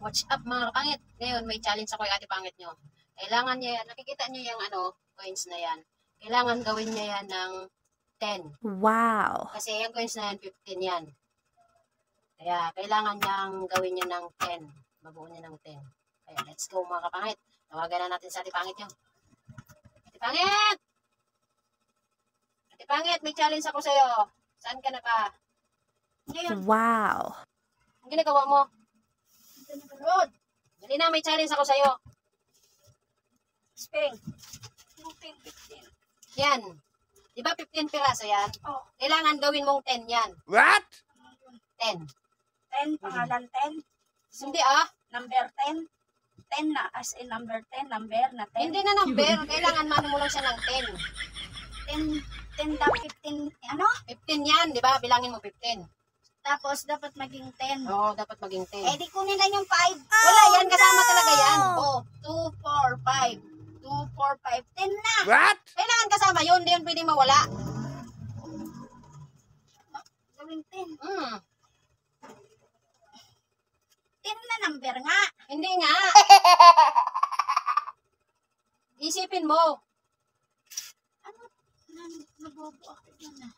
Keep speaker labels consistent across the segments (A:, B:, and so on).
A: Watch up mga kapangit. Ngayon may challenge ako yung ate pangit nyo. Kailangan niya yan. Nakikita niyo yung coins na yan. Kailangan gawin niya yan ng 10.
B: Wow.
A: Kasi yung coins na yan, 15 yan. Kaya kailangan niyang gawin niya ng 10. Mabuo niya ng 10. Kaya let's go mga kapangit. Tawagan na natin sa ate pangit nyo. Ate pangit! Ate pangit, may challenge ako sa'yo. Saan ka na ba? Ngayon.
B: Wow.
A: Ang ginagawa mo? Good. Dali na, may challenge ako sa'yo. Spring. 15. Yan. Di ba 15 piraso yan?
C: Oh.
A: Kailangan gawin mong 10 yan.
D: What?
A: 10.
C: 10, pangalan 10.
A: Hindi ah.
C: Number 10. 10 na, as in number 10, number na 10.
A: Hindi na number. Kailangan mano mo lang siya ng 10.
C: 10 daw, 15, ano?
A: 15 yan, di ba? Bilangin mo 15.
C: Tapos, dapat maging 10.
A: Oo, dapat maging 10.
C: Eh, di kunin lang yung 5.
A: Wala yan, kasama talaga yan.
C: Oh, 2, 4, 5. 2, 4, 5, 10 na.
D: What?
A: Kailangan kasama yun, hindi yun pwedeng mawala.
C: Gawing 10. 10 na number nga.
A: Hindi nga. Isipin mo.
C: Ano? Nabobo ako dyan ah.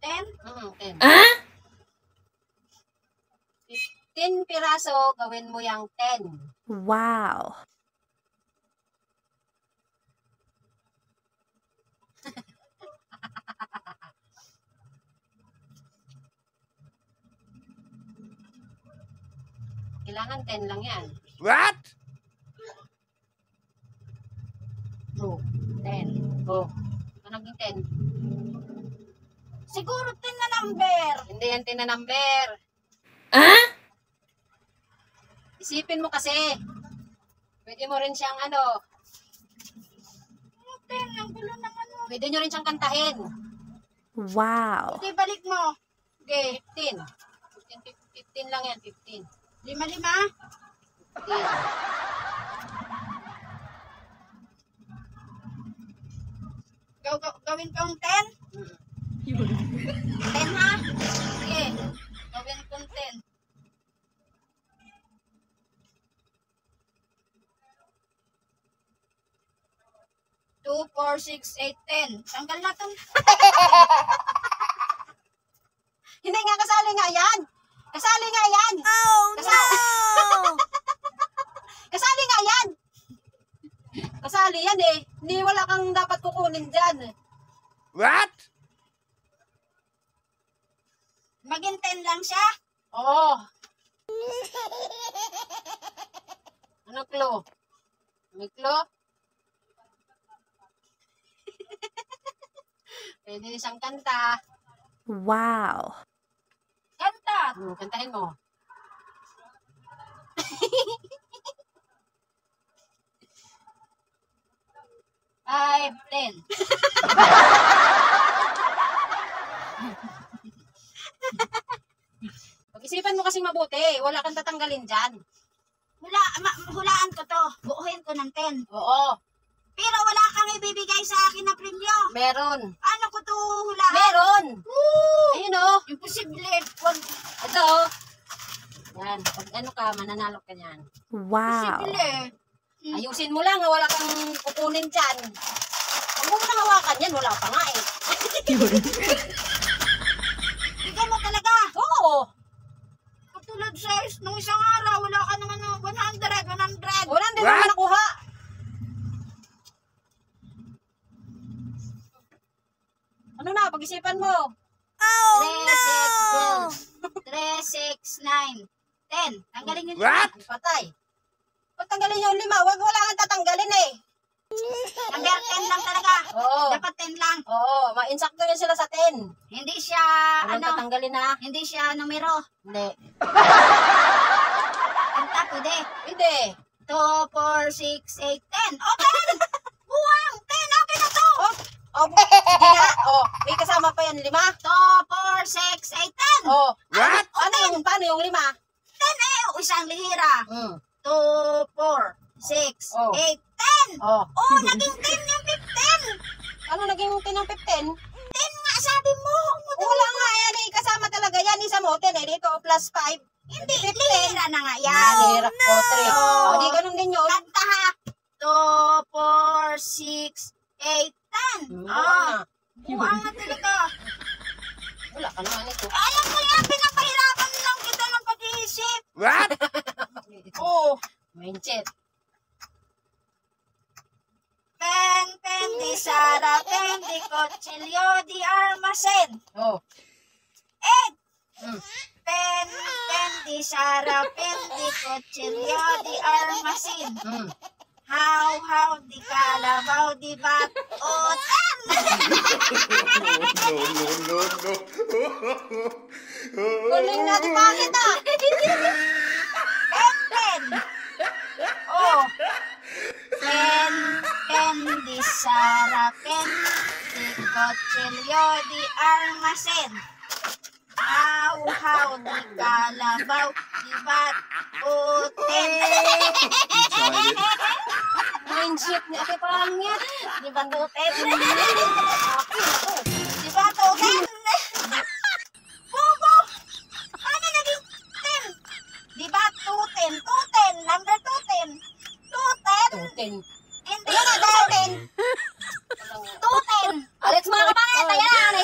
C: 10?
A: 10. 15 piraso, gawin mo yung 10.
B: Wow.
A: Kailangan 10 lang yan.
D: What?
A: Oh, 10. Oh, ano naging 10?
C: Siguro 10 na number.
A: Hindi yan 10 na number. Isipin mo kasi. Pwede mo rin siyang
C: 10, ang gulo ng ano.
A: pwede nyo rin siyang kantahin.
B: Wow.
C: Hindi, balik mo.
A: Okay, 15. 15 lang yan, 15.
C: 5-5.
A: 15.
C: Gawin kong 10? 10 ha? Sige. Gawin kong 10. 2, 4, 6, 8, 10. Tanggal na itong...
A: Hindi nga, kasali nga yan. Kasali nga yan.
B: Oh no!
A: Kasali nga yan. Kasali yan eh. Hindi, wala kang dapat kukunin dyan.
D: What?
C: Maging 10 lang siya?
A: Oo. Ano clue? May clue? Pwede siyang kanta.
B: Wow.
C: Kanta.
A: Kantahin mo.
C: Five, 10.
A: Pag-isipan mo kasing mabuti. Wala kang tatanggalin dyan.
C: Hulaan ko to. Buuhin ko ng 10.
A: Oo.
C: Pero wala kang ibibigay sa akin na premyo.
A: Meron.
C: Paano ko to hulaan?
A: Meron.
C: Woo!
A: Ayun o.
C: Imposible. Wag.
A: Ito o. Yan. Pag ano ka, mananalo ka yan.
B: Wow.
C: Imposible.
A: Ayusin mo lang. Wala kang kukunin dyan. Huwag mo nang hawakan yan. Wala pa nga eh.
C: Bigay mo talaga.
A: Oo.
C: Katulad sa nung isang araw, wala ka naman ng 100.
A: Wala din naman nakuha. Ano na? Pag-isipan mo.
B: Oh
C: 3, 6, 9, 10. Tanggalin yung
D: What?
A: Patay. Pagtanggalin yung 5, wala kang tatanggalin eh.
C: number 10 lang talaga.
A: Oo.
C: Dapat 10 lang.
A: Oo, ma-insakto yan sila sa 10.
C: Hindi siya,
A: Walang tatanggalin ha?
C: hindi siya numero.
A: Hindi.
C: Kanta, pwede.
A: Hindi.
C: 2, 4, 6, 8, 10. O, 10! Buwang! 10! Okay na to!
A: Oh, sige nga. Oh, may kasama pa yan, 5.
C: 2, 4, 6, 8, 10.
A: Oh,
D: What?
A: paano yung 5?
C: 10 eh, o isang lihira. 2, 4, 6,
A: Oh.
C: 8, 10.
A: Oh.
C: Oh, naging 10 yung 15.
A: Ano naging 10 ng 15?
C: 10 nga, sabi mo.
A: Wala nga yan eh. Kasama talaga yan. Isa mo
C: mo, 10 eh. Dito, plus 5. Hindi, lihira na nga yan.
A: Nalira ko, 3. O, di ganun din yun.
C: Kanta ha. 2, 4, 6, 8, 10. Oh, buwang na talaga.
A: Wala ka naman ito.
C: Alam mo yan, pinapahirapan lang kita ng pag-iisip. Oh.
A: Mindset.
C: Pen, di Sara, pen, di Kutsilyo, di Armasen.
A: Oh.
C: 8.
A: Mm.
C: Pen, di Sara, pen, di Kutsilyo, di Armasin.
A: Mm.
C: How, di Kalabaw, di Bat, o 10.
A: Galing natin bakit ah.
C: Pen. Oh. Pen, di Sara, pen, di Kutsilyo, di Armasin. How, di Kalabaw, di Bat, o 10.
A: Mindset ni Ate Pangit.
C: Di ba 210? Di ba 210? Bobo! Ano naging 10? Di ba 210? 210. Number 210. 210?
A: 210.
C: Hindi na 210. 210.
A: Let's mga kapangit. Ayan.